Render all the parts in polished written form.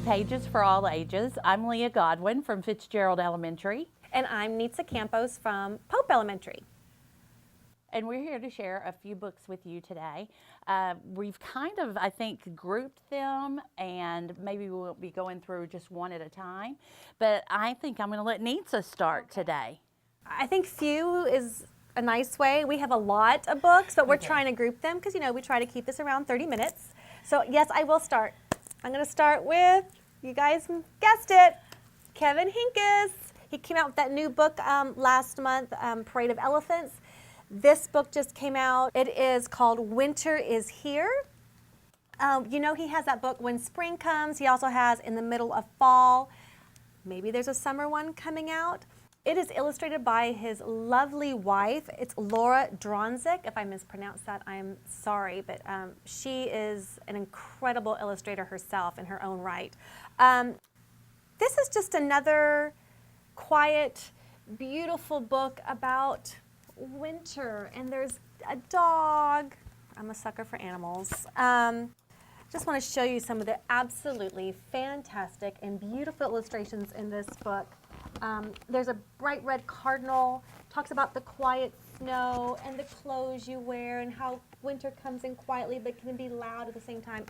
Pages for All Ages. I'm Leah Godwin from Fitzgerald Elementary. And I'm Nitsa Campos from Pope Elementary. And we're here to share a few books with you today. We've kind of, I think, grouped them, and maybe we'll be going through just one at a time. But I think I'm going to let Nitsa start today. I think few is a nice way. We have a lot of books, but we're trying to group them because, you know, we try to keep this around 30 minutes. So, yes, I will start. I'm going to start with, you guys guessed it, Kevin Hinckus. He came out with that new book last month, Parade of Elephants. This book just came out. It is called Winter is Here. You know, he has that book When Spring Comes. He also has In the Middle of Fall. Maybe there's a summer one coming out. It is illustrated by his lovely wife. It's Laura Dronzik. If I mispronounce that, I'm sorry, but she is an incredible illustrator herself in her own right. This is just another quiet, beautiful book about winter, and there's a dog. I'm a sucker for animals. Just want to show you some of the absolutely fantastic and beautiful illustrations in this book. There's a bright red cardinal, talks about the quiet snow and the clothes you wear and how winter comes in quietly but can be loud at the same time.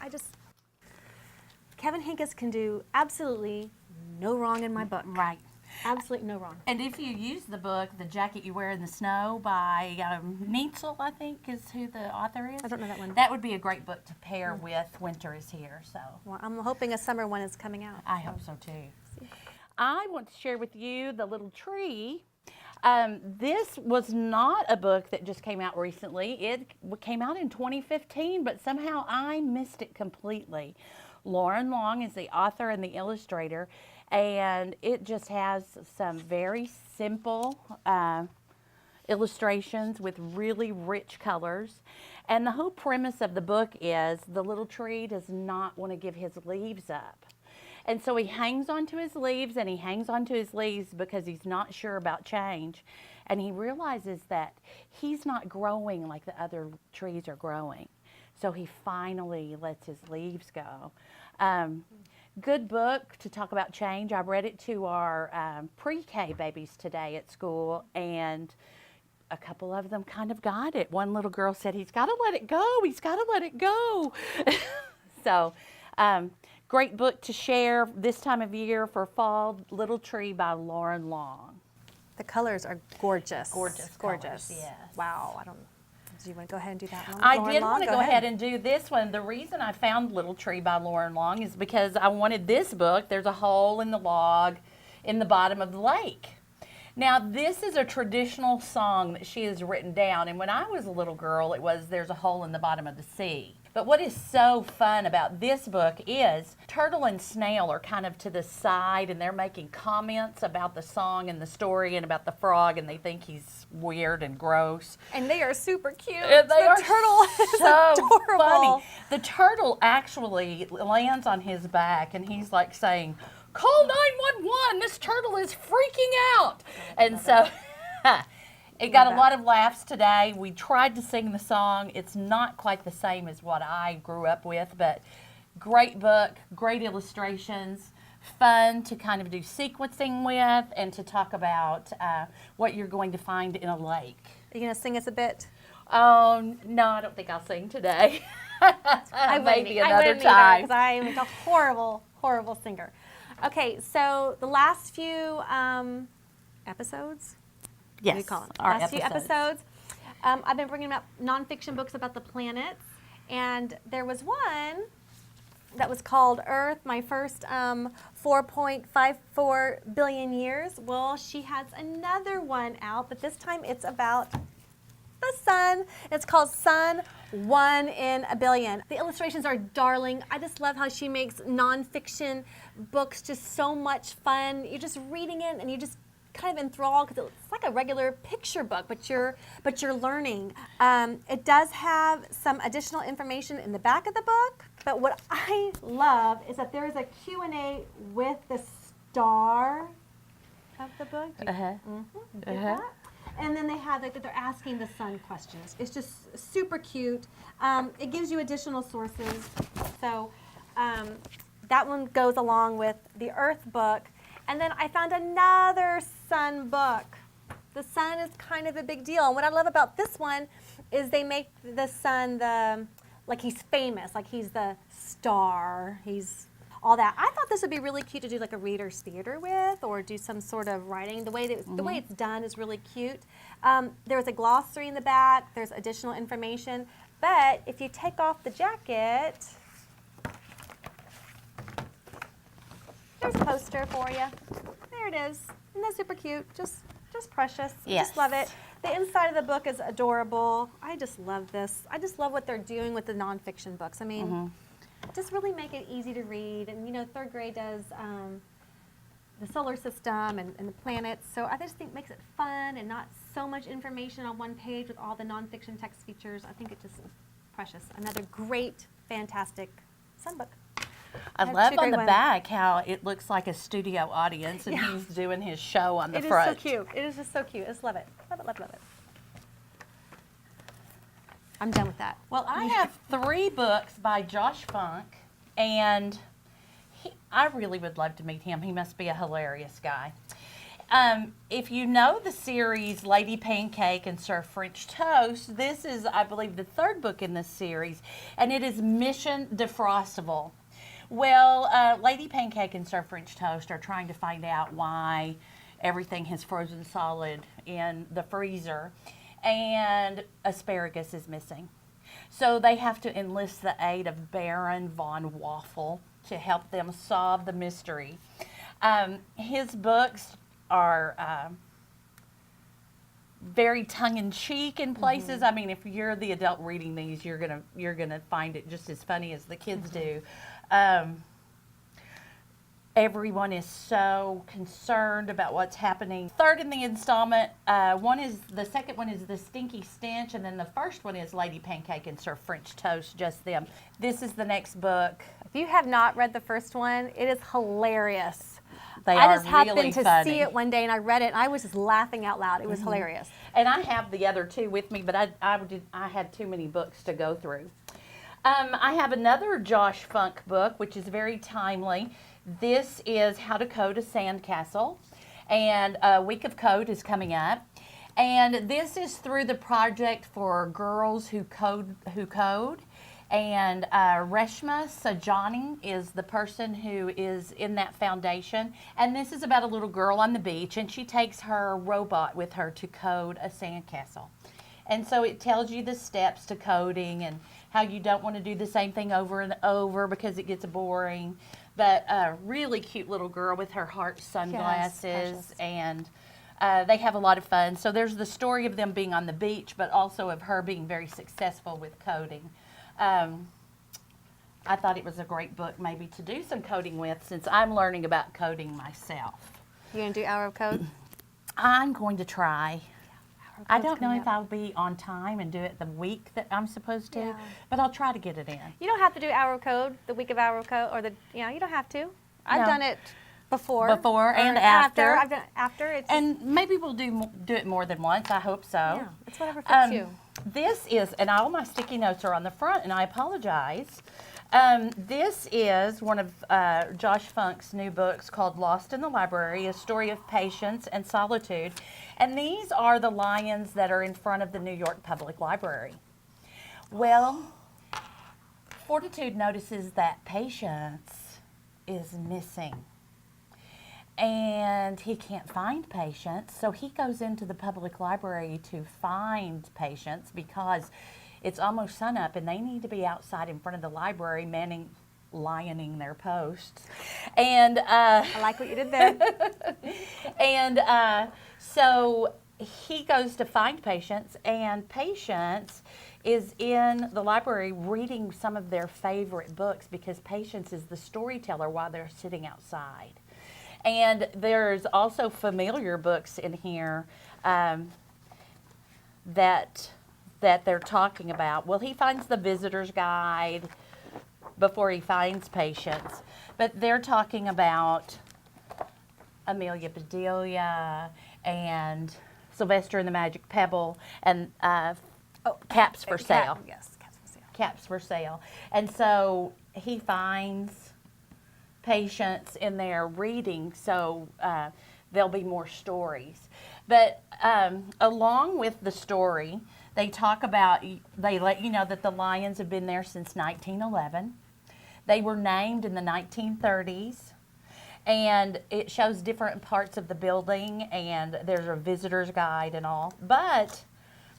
Kevin Hinckus can do absolutely no wrong in my book. Right. Absolutely no wrong. And if you use the book, The Jacket You Wear in the Snow by Neitzel, I think is who the author is. I don't know that one. That would be a great book to pair with Winter is Here. So Well, I'm hoping a summer one is coming out. I hope so too. I want to share with you The Little Tree. This was not a book that just came out recently. It came out in 2015, but somehow I missed it completely. Lauren Long is the author and the illustrator, and it just has some very simple illustrations with really rich colors. And the whole premise of the book is the little tree does not want to give his leaves up. And so he hangs onto his leaves, and he hangs onto his leaves because he's not sure about change. And he realizes that he's not growing like the other trees are growing. So he finally lets his leaves go. Good book to talk about change. I read it to our pre-K babies today at school, and a couple of them kind of got it. One little girl said, he's got to let it go. He's got to let it go. So, great book to share this time of year for fall, Little Tree by Lauren Long. The colors are gorgeous. Gorgeous. Gorgeous. Colors, yes. Wow. Do you want to go ahead and do that one? I did want to go ahead and do this one. The reason I found Little Tree by Lauren Long is because I wanted this book. There's a hole in the log in the bottom of the lake. Now, this is a traditional song that she has written down, and when I was a little girl, it was There's a Hole in the Bottom of the Sea. But what is so fun about this book is Turtle and Snail are kind of to the side, and they're making comments about the song and the story and about the frog, and they think he's weird and gross. And they are super cute. And the turtle is so adorable. Funny. The turtle actually lands on his back, and he's like saying, "Call 911, this turtle is freaking out." And so it got a lot of laughs today. We tried to sing the song. It's not quite the same as what I grew up with, but great book, great illustrations, fun to kind of do sequencing with and to talk about what you're going to find in a lake. Are you going to sing us a bit? Oh, no, I don't think I'll sing today. Maybe another time. Because I am a horrible, horrible singer. Okay, so the last few episodes? Yes, what do you call them? our Last few episodes. I've been bringing up nonfiction books about the planets, and there was one that was called Earth, My First 4.54 Billion Years. Well, she has another one out, but this time it's about the sun. It's called Sun, 1 in a Billion. The illustrations are darling. I just love how she makes nonfiction books just so much fun. You're just reading it and you just kind of enthralled because it's like a regular picture book, but you're learning. It does have some additional information in the back of the book, but what I love is that there is a Q&A with the star of the book. And then they have like that they're asking the sun questions. It's just super cute. It gives you additional sources. So that one goes along with the Earth book. And then I found another sun book. The sun is kind of a big deal. And what I love about this one is they make the sun like he's famous, like he's the star, he's all that. I thought this would be really cute to do like a reader's theater with, or do some sort of writing. The way it's done is really cute. There's a glossary in the back. There's additional information. But if you take off the jacket, there's a poster for you. There it is. Isn't that super cute? Just precious. Yes. I just love it. The inside of the book is adorable. I just love this. I just love what they're doing with the nonfiction books. I mean, just really make it easy to read. And you know, third grade does the solar system and the planets. So I just think it makes it fun and not so much information on one page with all the nonfiction text features. I think it just precious. Another great, fantastic sun book. I love on the back how it looks like a studio audience and he's doing his show on the front. It is so cute. It is just so cute. I just love it. Love it, love it, love it. I'm done with that. Well, I have 3 books by Josh Funk, and I really would love to meet him. He must be a hilarious guy. If you know the series Lady Pancake and Sir French Toast, this is, I believe, the 3rd book in this series, and it is Mission Defrostable. Well, Lady Pancake and Sir French Toast are trying to find out why everything has frozen solid in the freezer, and asparagus is missing. So they have to enlist the aid of Baron von Waffle to help them solve the mystery. His books are very tongue-in-cheek in places. I mean, if you're the adult reading these, you're gonna find it just as funny as the kids do. Everyone is so concerned about what's happening. 3rd in the installment, the second one is The Stinky Stench, and then the first one is Lady Pancake and Sir French Toast, just them. This is the next book. If you have not read the first one, it is hilarious. I just happened to see it one day and I read it and I was just laughing out loud. It was hilarious. And I have the other 2 with me, but I had too many books to go through. I have another Josh Funk book, which is very timely. This is How to Code a Sandcastle, and a week of code is coming up. And this is through the project for girls who code. And Reshma Sajani is the person who is in that foundation. And this is about a little girl on the beach, and she takes her robot with her to code a sandcastle. And so it tells you the steps to coding and how you don't want to do the same thing over and over because it gets boring. But a really cute little girl with her heart sunglasses, and they have a lot of fun. So there's the story of them being on the beach, but also of her being very successful with coding. I thought it was a great book maybe to do some coding with, since I'm learning about coding myself. You gonna do Hour of Code? I'm going to try. I don't know if I'll be on time and do it the week that I'm supposed to, but I'll try to get it in. You don't have to do Hour of Code, the week of Hour of Code, or you don't have to. I've done it before and after. I've done it after. And maybe we'll do it more than once. I hope so. Yeah, it's whatever fits you. This is, and all my sticky notes are on the front, and I apologize. This is one of Josh Funk's new books called Lost in the Library, a story of patience and solitude. And these are the lions that are in front of the New York Public Library. Well, Fortitude notices that Patience is missing. And he can't find Patience, so he goes into the public library to find Patience because it's almost sunup and they need to be outside in front of the library lioning their posts. And I like what you did there. And so he goes to find Patience, and Patience is in the library reading some of their favorite books because Patience is the storyteller while they're sitting outside. And there's also familiar books in here that they're talking about. Well, he finds the visitor's guide before he finds Patience, but they're talking about Amelia Bedelia and Sylvester and the Magic Pebble and Caps for Sale. Yes, Caps for Sale. Caps for Sale. And so he finds patients in there reading, so there'll be more stories. But along with the story, they talk about, they let you know that the lions have been there since 1911. They were named in the 1930s. And it shows different parts of the building, and there's a visitor's guide and all. But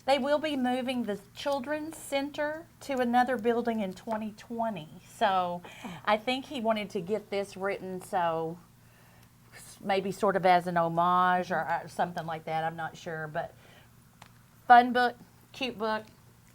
they will be moving the Children's Center to another building in 2020. So I think he wanted to get this written so maybe sort of as an homage or something like that. I'm not sure. But fun book, cute book.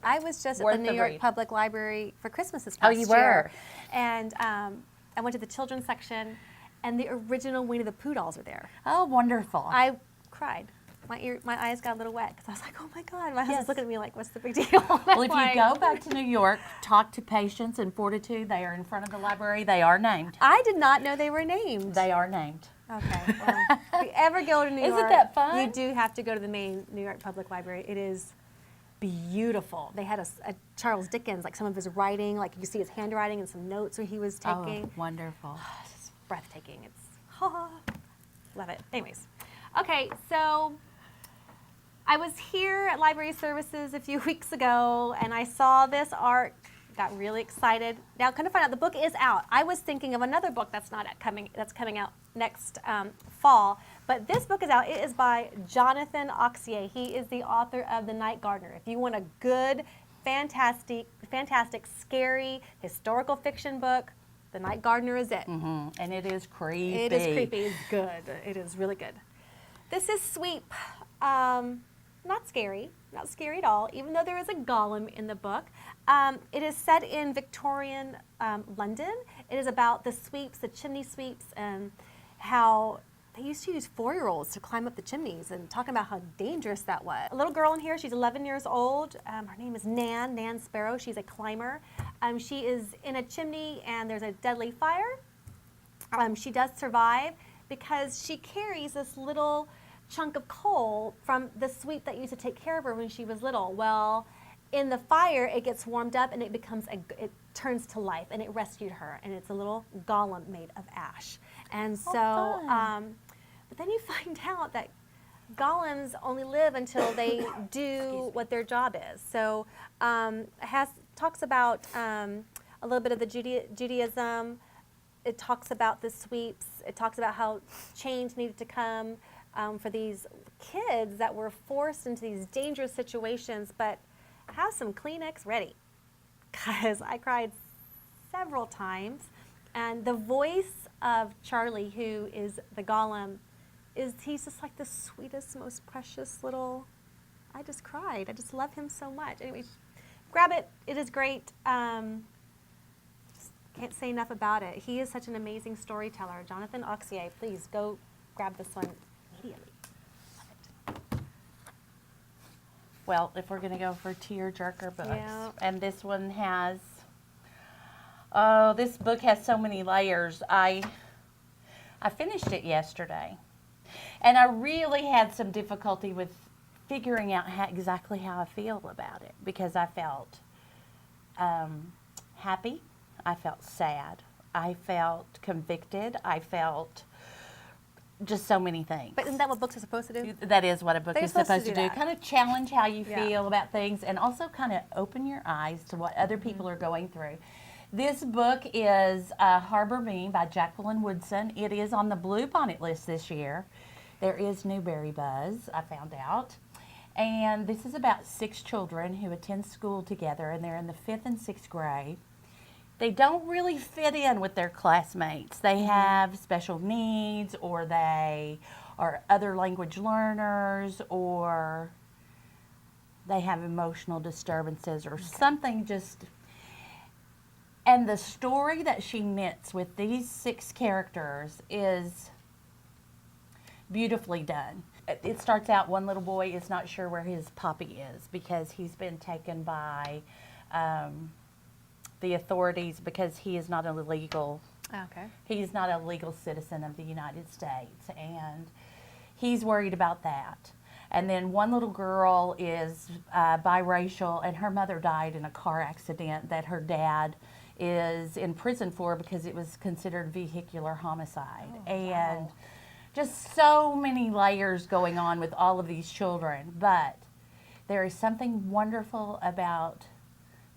I was just at Worth the New the York read. Public Library for Christmas this past you year. were? And I went to the children's section, and the original Winnie the Pooh dolls are there. Oh, wonderful. I cried. My eyes got a little wet because I was like, oh my God. My husband's Yes. looking at me like, what's the big deal? Well, if you go back to New York, talk to Patience and Fortitude. They are in front of the library. They are named. I did not know they were named. They are named. Okay. Well, if you ever go to New Isn't York, that fun? you do have to go to the main New York Public Library. It is beautiful. They had a Charles Dickens, like some of his writing, like you see his handwriting and some notes where he was taking. Oh, wonderful. It's breathtaking. It's love it. Anyways, okay, so I was here at Library Services a few weeks ago, and I saw this art. Got really excited. Now, kind of find out the book is out. I was thinking of another book that's coming out next fall, but this book is out. It is by Jonathan Auxier. He is the author of The Night Gardener. If you want a good, fantastic, scary historical fiction book, The Night Gardener is it. Mm-hmm. And it is creepy. It is creepy. It's good. It is really good. This is Sweep. Not scary at all, even though there is a golem in the book. It is set in Victorian London. It is about the sweeps, the chimney sweeps, and how they used to use 4-year-olds to climb up the chimneys, and talking about how dangerous that was. A little girl in here, she's 11 years old. Her name is Nan Sparrow. She's a climber. She is in a chimney, and there's a deadly fire. She does survive because she carries this little chunk of coal from the sweep that used to take care of her when she was little. Well, in the fire, it gets warmed up and it turns to life, and it rescued her. And it's a little golem made of ash. And so, but then you find out that golems only live until they do what their job is. So, talks about a little bit of the Judaism. It talks about the sweeps. It talks about how change needed to come for these kids that were forced into these dangerous situations, but have some Kleenex ready, because I cried several times. And the voice of Charlie, who is the golem, he's just like the sweetest, most precious little, I just cried. I just love him so much. Anyway, grab it. It is great. Can't say enough about it. He is such an amazing storyteller. Jonathan Auxier, please go grab this one immediately. Love it. Well, if we're going to go for tearjerker books, Yeah. and this one has, this book has so many layers. I finished it yesterday, and I really had some difficulty with figuring out exactly how I feel about it, because I felt happy, I felt sad, I felt convicted, I felt just so many things. But isn't that what books are supposed to do? That is what a book They're is supposed to do. that. Kind of challenge how you Yeah. feel about things, and also kind of open your eyes to what other people are going through. This book is Harbor Me by Jacqueline Woodson. It is on the Blue Bonnet list this year. There is Newberry buzz, I found out. And this is about 6 children who attend school together, and they're in the 5th and 6th grade. They don't really fit in with their classmates. They have special needs, or they are other language learners, or they have emotional disturbances or something just. And the story that she knits with these 6 characters is beautifully done. It starts out, one little boy is not sure where his puppy is because he's been taken by the authorities because he is not a legal he's not a legal citizen of the United States, and he's worried about that. And then one little girl is biracial, and her mother died in a car accident that her dad is in prison for because it was considered vehicular homicide. And just so many layers going on with all of these children. But there is something wonderful about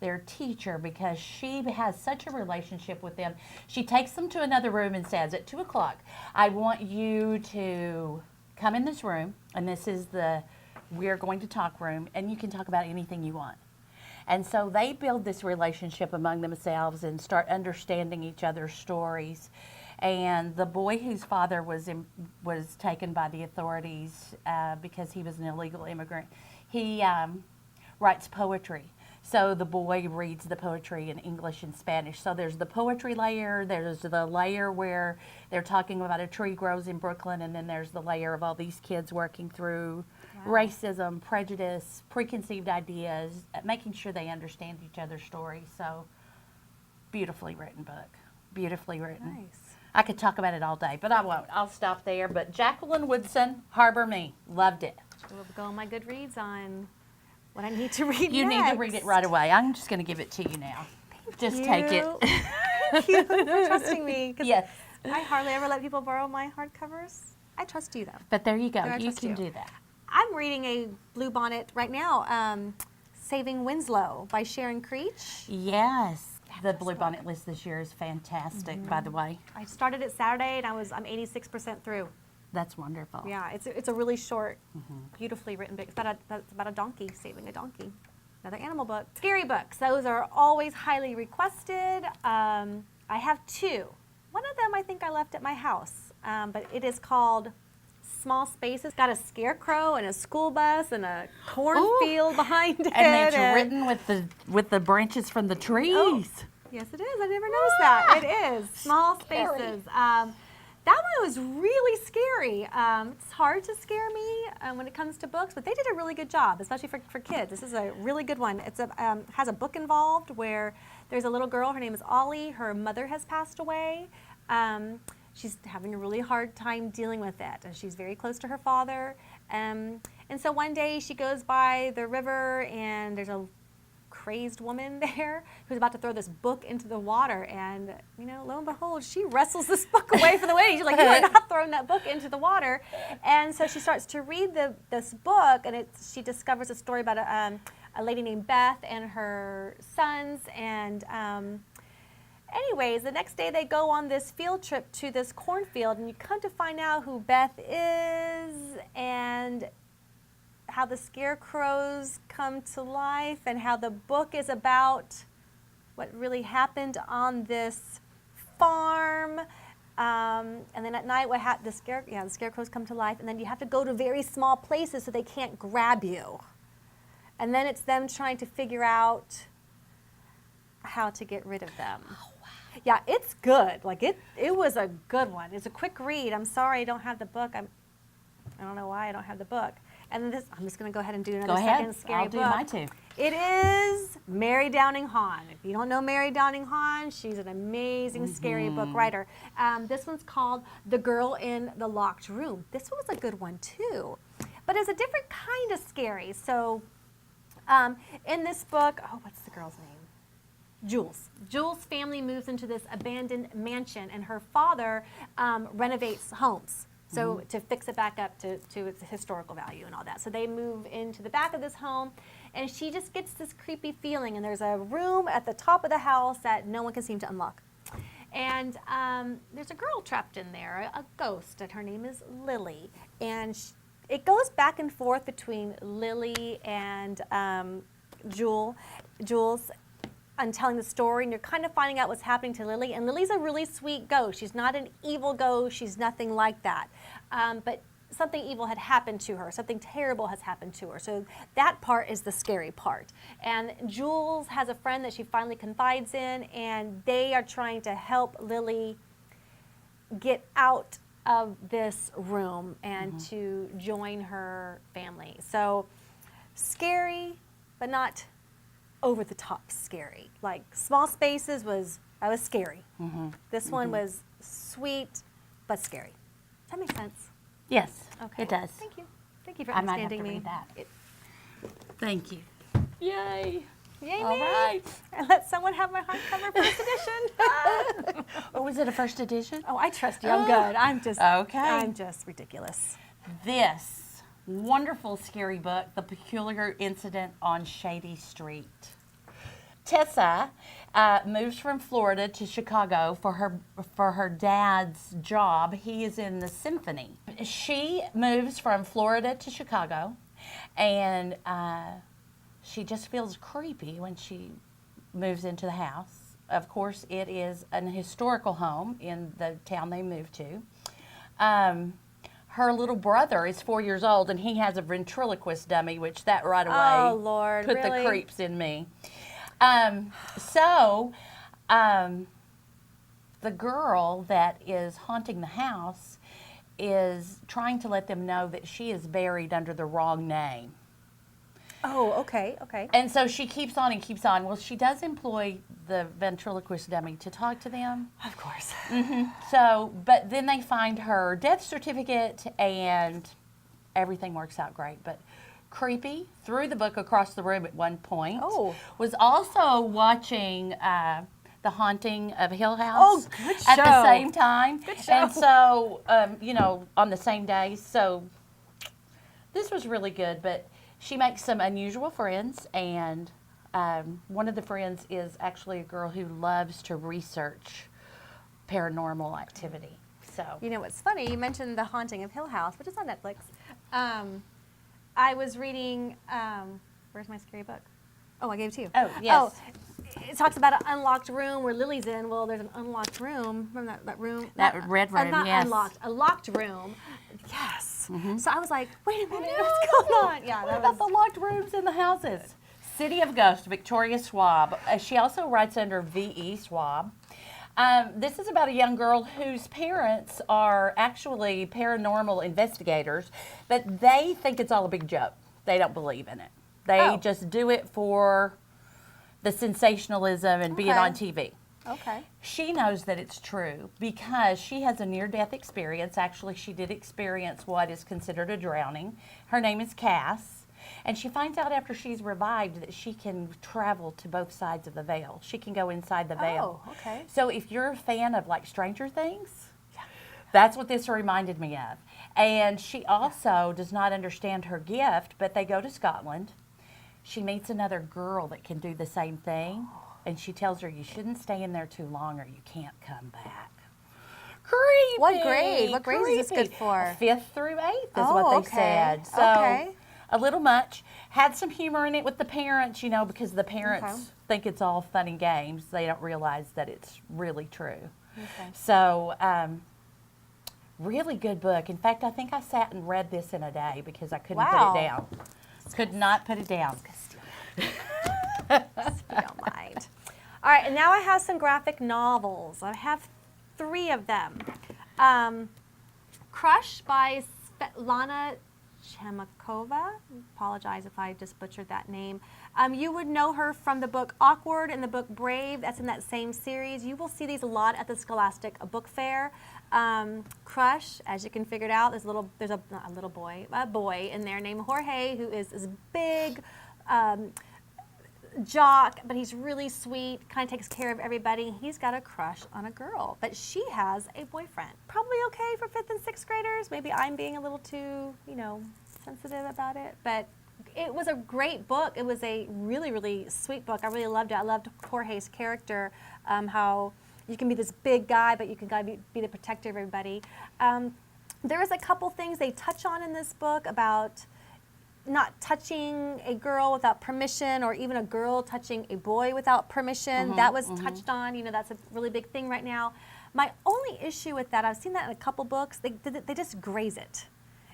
their teacher because she has such a relationship with them. She takes them to another room and says, at 2 o'clock, I want you to come in this room, and this is the we're going to talk room, and you can talk about anything you want. And so they build this relationship among themselves and start understanding each other's stories. And the boy whose father was taken by the authorities because he was an illegal immigrant, he writes poetry. So the boy reads the poetry in English and Spanish. So there's the poetry layer, there's the layer where they're talking about a tree grows in Brooklyn, and then there's the layer of all these kids working through racism, prejudice, preconceived ideas, making sure they understand each other's stories. So beautifully written book, beautifully written. Nice. I could talk about it all day, but I won't. I'll stop there. But Jacqueline Woodson, Harbor Me, loved it. We'll go on my Goodreads on what I need to read You next. need to read it right away. I'm just going to give it to you now. Just take it. Thank you for trusting me. 'Cause Yes. I hardly ever let people borrow my hardcovers. I trust you, though. But there you go. I You trust can you. do that. I'm reading a bluebonnet right now, Saving Winslow by Sharon Creech. Yes. The Bluebonnet list this year is fantastic, by the way. I started it Saturday, and I'm 86% through. That's wonderful. Yeah, it's a really short, beautifully written book. It's about a donkey, saving a donkey. Another animal book. Scary books. Those are always highly requested. I have two. One of them I think I left at my house, but it is called Small Spaces. Got a scarecrow and a school bus and a cornfield behind it. And it's written with the branches from the trees. Oh, yes, it is. I never noticed that. It is. Small Scary. Spaces. That one was really scary. It's hard to scare me when it comes to books, but they did a really good job, especially for kids. This is a really good one. It's has a book involved where there's a little girl. Her name is Ollie. Her mother has passed away. She's having a really hard time dealing with it, and she's very close to her father. And so one day she goes by the river, and there's a crazed woman there who's about to throw this book into the water, and lo and behold, she wrestles this book away from the waves. She's like, you are not throwing that book into the water. And so she starts to read this book, and she discovers a story about a lady named Beth and her sons. And anyways, the next day they go on this field trip to this cornfield, and you come to find out who Beth is and how the scarecrows come to life, and how the book is about what really happened on this farm. And then at night, the scarecrows come to life, and then you have to go to very small places so they can't grab you. And then it's them trying to figure out how to get rid of them. Oh, wow. Yeah, it's good. Like it was a good one. It's a quick read. I'm sorry I don't have the book. I don't know why I don't have the book. And then I'm just going to go ahead and do another second scary book. I'll do mine too. It is Mary Downing Hahn. If you don't know Mary Downing Hahn, she's an amazing scary book writer. This one's called The Girl in the Locked Room. This one was a good one too. But it's a different kind of scary. So in this book, what's the girl's name? Jules. Jules' family moves into this abandoned mansion, and her father renovates homes. So to fix it back up to its historical value and all that. So they move into the back of this home, and she just gets this creepy feeling, and there's a room at the top of the house that no one can seem to unlock. And there's a girl trapped in there, a ghost, and her name is Lily. And it goes back and forth between Lily and Jules. I'm telling the story, and you're kind of finding out what's happening to Lily. And Lily's a really sweet ghost. She's not an evil ghost. She's nothing like that. But something evil had happened to her. Something terrible has happened to her. So that part is the scary part. And Jules has a friend that she finally confides in, and they are trying to help Lily get out of this room and to join her family. So scary, but not over the top scary. Like Small Spaces was scary. This one was sweet but scary. Does that make sense? Yes, Okay. it does. Thank you. Thank you for I might have understanding to me. read that. Thank you. Yay. Yay All me. right. And let someone have my hardcover first edition. Or was it a first edition? Oh, I trust you. I'm good. Okay. I'm just ridiculous. This wonderful scary book, The Peculiar Incident on Shady Street. Tessa moves from Florida to Chicago for her dad's job. He is in the symphony. She moves from Florida to Chicago, and she just feels creepy when she moves into the house. Of course, it is an historical home in the town they moved to. Her little brother is 4 years old, and he has a ventriloquist dummy, which that right away Oh, Lord, put really? the creeps in me. The girl that is haunting the house is trying to let them know that she is buried under the wrong name. Oh, okay, okay. And so she keeps on and keeps on. Well, she does employ the ventriloquist dummy to talk to them. Of course. So, but then they find her death certificate and everything works out great. But creepy, threw the book across the room at one point. Oh. Was also watching The Haunting of Hill House Oh, good at the show. same time. Good show. And so, on the same day. So this was really good, but she makes some unusual friends, and one of the friends is actually a girl who loves to research paranormal activity. So You know what's funny? You mentioned The Haunting of Hill House, which is on Netflix. I was reading, where's my scary book? Oh, I gave it to you. Oh, yes. Oh, it talks about an unlocked room where Lily's in. Well, there's an unlocked room. Remember that room? That red room, not yes. unlocked. A locked room. Yes. So I was like, wait a minute, know. what's going on? Yeah, What that about was. the locked rooms in the houses? City of Ghosts, Victoria Schwab. She also writes under V.E. Schwab. This is about a young girl whose parents are actually paranormal investigators, but they think it's all a big joke. They don't believe in it. They just do it for the sensationalism and being Okay. on TV. Okay. She knows that it's true because she has a near-death experience. Actually, she did experience what is considered a drowning. Her name is Cass, and she finds out after she's revived that she can travel to both sides of the veil. She can go inside the veil. Oh, okay. So if you're a fan of like Stranger Things, that's what this reminded me of. And she also does not understand her gift, but they go to Scotland. She meets another girl that can do the same thing. And she tells her, you shouldn't stay in there too long or you can't come back. Creepy. What grade? What grade is this good for? 5th through 8th is Oh, what they okay. said. So Okay. a little much. Had some humor in it with the parents, because the parents Okay. think it's all fun and games. They don't realize that it's really true. Okay. So really good book. In fact, I think I sat and read this in a day because I couldn't Wow. put it down. Could not put it down. If you don't mind. All right, and now I have some graphic novels. I have 3 of them. Crush by Svetlana Chemakova. Apologize if I just butchered that name. You would know her from the book Awkward and the book Brave. That's in that same series. You will see these a lot at the Scholastic Book Fair. Crush, as you can figure it out, there's a boy in there named Jorge who is this big jock, but he's really sweet, kind of takes care of everybody. He's got a crush on a girl, but she has a boyfriend. Probably okay for 5th and 6th graders. Maybe I'm being a little too, sensitive about it, but it was a great book. It was a really, really sweet book. I really loved it. I loved Jorge's character, how you can be this big guy, but you can be the protector of everybody. There is a couple things they touch on in this book about not touching a girl without permission, or even a girl touching a boy without permission. That was touched on. That's a really big thing right now. My only issue with that, I've seen that in a couple books, they just graze it.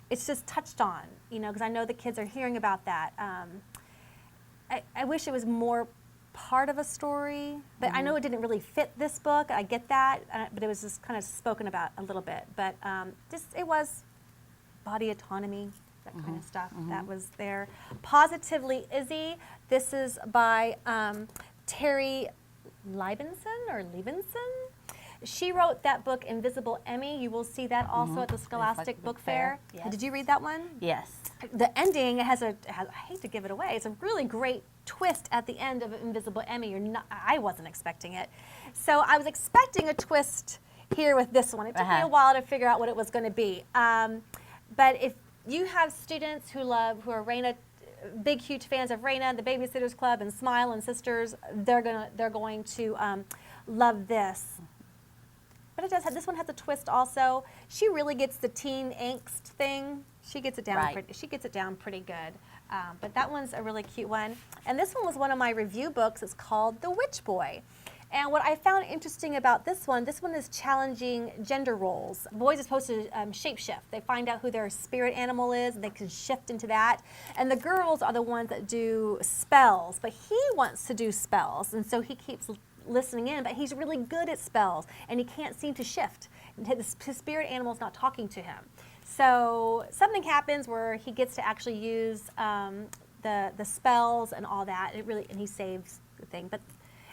It's just touched on, because I know the kids are hearing about that. I wish it was more part of a story, but I know it didn't really fit this book. I get that, but it was just kind of spoken about a little bit. But it was body autonomy, that kind of stuff that was there. Positively Izzy. This is by Terry Liebenson. She wrote that book, Invisible Emmy. You will see that also at the Scholastic Book Fair. Yes. Did you read that one? Yes. The ending has I hate to give it away. It's a really great twist at the end of Invisible Emmy. I wasn't expecting it. So I was expecting a twist here with this one. It took me a while to figure out what it was going to be. But if you have students who are Raina, big, huge fans of Raina, the Babysitters Club, and Smile and Sisters, they're going to love this. But this one has a twist also. She really gets the teen angst thing. She gets it down. She gets it down pretty good. But that one's a really cute one. And this one was one of my review books. It's called The Witch Boy. And what I found interesting about this one is challenging gender roles. Boys are supposed to shapeshift. They find out who their spirit animal is, and they can shift into that. And the girls are the ones that do spells. But he wants to do spells, and so he keeps listening in, but he's really good at spells, and he can't seem to shift. His spirit animal's not talking to him. So something happens where he gets to actually use the spells and all that, and he saves the thing. But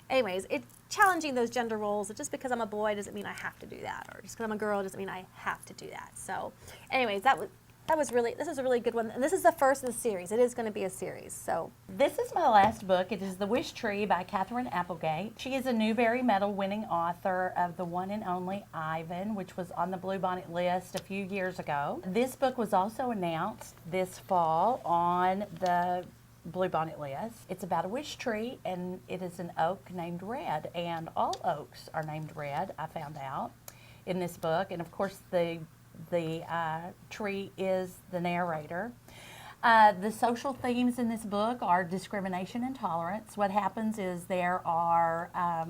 anyways, it's challenging those gender roles. Just because I'm a boy doesn't mean I have to do that, or just because I'm a girl doesn't mean I have to do that. So anyways, this is a really good one, and this is the first of the series. It is going to be a series. So this is my last book. It is The Wish Tree by Catherine Applegate. She is a Newbery Medal winning author of the one and only Ivan, which was on the Bluebonnet list a few years ago. This book was also announced this fall on the Bluebonnet list. It's about a wish tree, and it is an oak named Red, and all oaks are named Red, I found out in this book. And of course the tree is the narrator. The social themes in this book are discrimination and tolerance. What happens is there are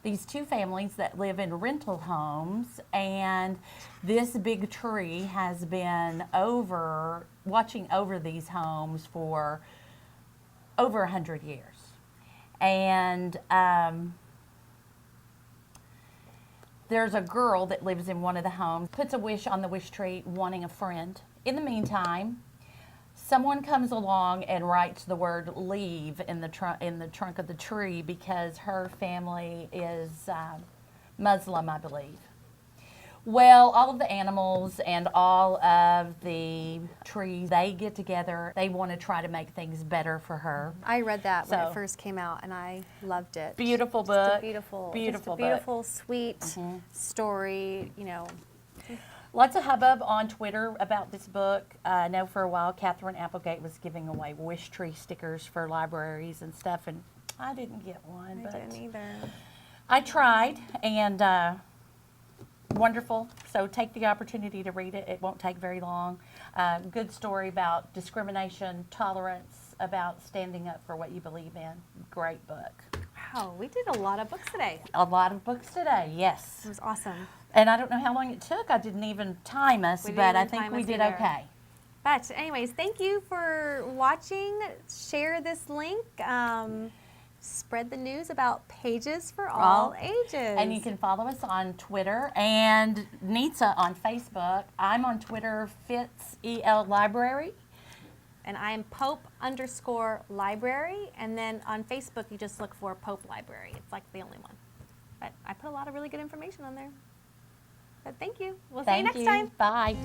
these two families that live in rental homes, and this big tree has been watching over these homes for over 100 years. And there's a girl that lives in one of the homes, puts a wish on the wish tree wanting a friend. In the meantime, someone comes along and writes the word leave in the trunk of the tree because her family is Muslim, I believe. Well, all of the animals and all of the trees, they get together. They want to try to make things better for her. I read that when it first came out, and I loved it. Beautiful book. Just a beautiful, sweet story, Lots of hubbub on Twitter about this book. I know for a while Catherine Applegate was giving away wish tree stickers for libraries and stuff, and I didn't get one. I didn't either. I tried, and wonderful. So take the opportunity to read it. It won't take very long. Good story about discrimination, tolerance, about standing up for what you believe in. Great book. Wow, we did a lot of books today. A lot of books today, yes. It was awesome. And I don't know how long it took. I didn't even time us, but I think we did okay. But anyways, thank you for watching. Share this link. Spread the news about Pages for All Ages. And you can follow us on Twitter and Nitsa on Facebook. I'm on Twitter, FitzEL Library. And I'm Pope_Library. And then on Facebook, you just look for Pope Library. It's like the only one. But I put a lot of really good information on there. But thank you. We'll see you next time. Bye.